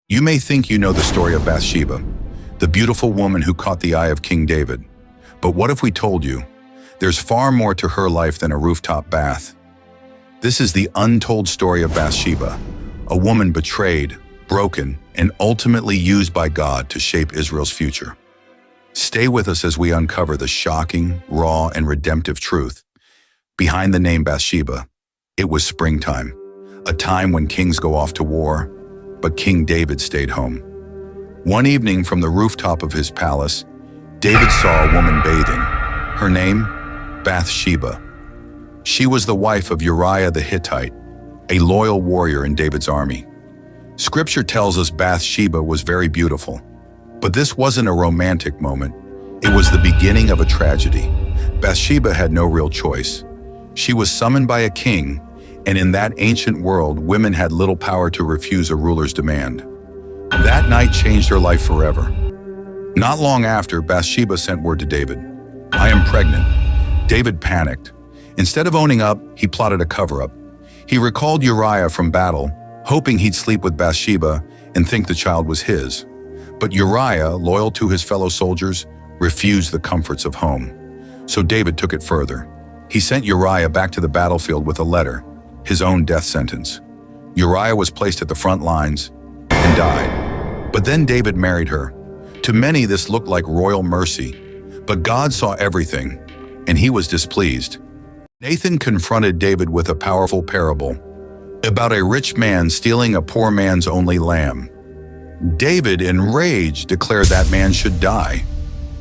You may think you know the story of Bathsheba, the beautiful woman who caught the eye of King David. But what if we told you there's far more to her life than a rooftop bath? This is the untold story of Bathsheba, a woman betrayed, broken, and ultimately used by God to shape Israel's future. Stay with us as we uncover the shocking, raw, and redemptive truth behind the name Bathsheba. It was springtime, a time when kings go off to war, but King David stayed home. One evening from the rooftop of his palace, David saw a woman bathing. Her name, Bathsheba. She was the wife of Uriah the Hittite, a loyal warrior in David's army. Scripture tells us Bathsheba was very beautiful, but this wasn't a romantic moment. It was the beginning of a tragedy. Bathsheba had no real choice. She was summoned by a king, and in that ancient world, women had little power to refuse a ruler's demand. That night changed her life forever. Not long after, Bathsheba sent word to David, "I am pregnant." David panicked. Instead of owning up, he plotted a cover-up. He recalled Uriah from battle, hoping he'd sleep with Bathsheba and think the child was his. But Uriah, loyal to his fellow soldiers, refused the comforts of home. So David took it further. He sent Uriah back to the battlefield with a letter, his own death sentence. Uriah was placed at the front lines and died. But then David married her. To many, this looked like royal mercy, but God saw everything, and he was displeased. Nathan confronted David with a powerful parable about a rich man stealing a poor man's only lamb. David, enraged, declared that man should die.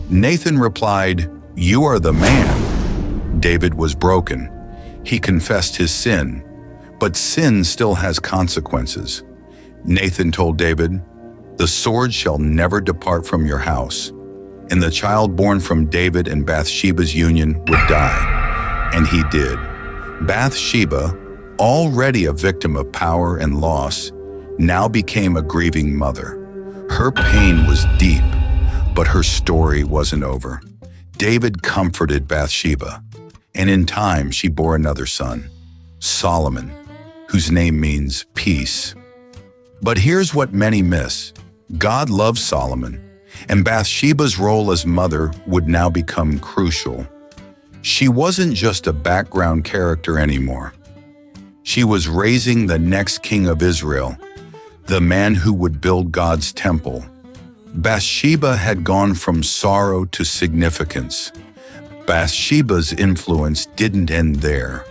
Nathan replied, "You are the man." David was broken. He confessed his sin, but sin still has consequences. Nathan told David, "The sword shall never depart from your house," and the child born from David and Bathsheba's union would die. And he did. Bathsheba, already a victim of power and loss, now became a grieving mother. Her pain was deep, but her story wasn't over. David comforted Bathsheba, and in time she bore another son, Solomon, whose name means peace. But here's what many miss. God loves Solomon, and Bathsheba's role as mother would now become crucial. She wasn't just a background character anymore. She was raising the next king of Israel, the man who would build God's temple. Bathsheba had gone from sorrow to significance. Bathsheba's influence didn't end there.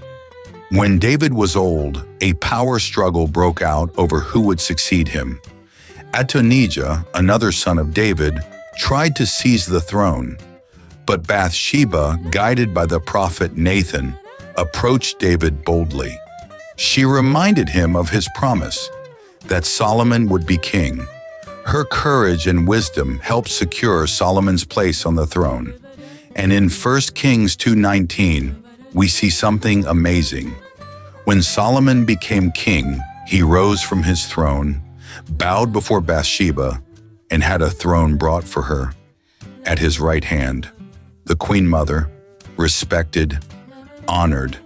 When David was old, a power struggle broke out over who would succeed him. Adonijah, another son of David, tried to seize the throne, but Bathsheba, guided by the prophet Nathan, approached David boldly. She reminded him of his promise, that Solomon would be king. Her courage and wisdom helped secure Solomon's place on the throne. And in 1 Kings 2:19, we see something amazing. When Solomon became king, he rose from his throne, bowed before Bathsheba, and had a throne brought for her. At his right hand, the queen mother, respected, honored.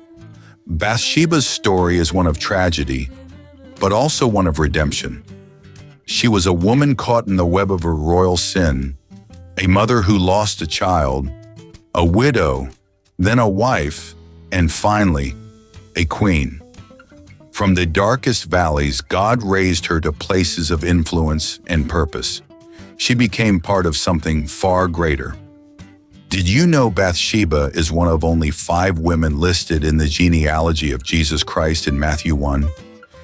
Bathsheba's story is one of tragedy, but also one of redemption. She was a woman caught in the web of her royal sin, a mother who lost a child, a widow, then a wife, and finally, a queen. From the darkest valleys, God raised her to places of influence and purpose. She became part of something far greater. Did you know Bathsheba is one of only 5 women listed in the genealogy of Jesus Christ in Matthew 1?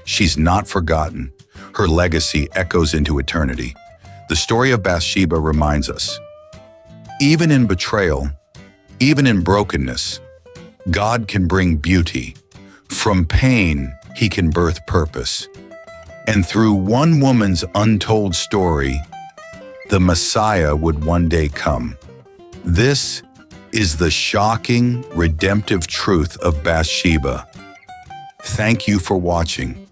She's not forgotten. Her legacy echoes into eternity. The story of Bathsheba reminds us, even in betrayal, even in brokenness, God can bring beauty. From pain, he can birth purpose. And through one woman's untold story, the Messiah would one day come. This is the shocking, redemptive truth of Bathsheba. Thank you for watching.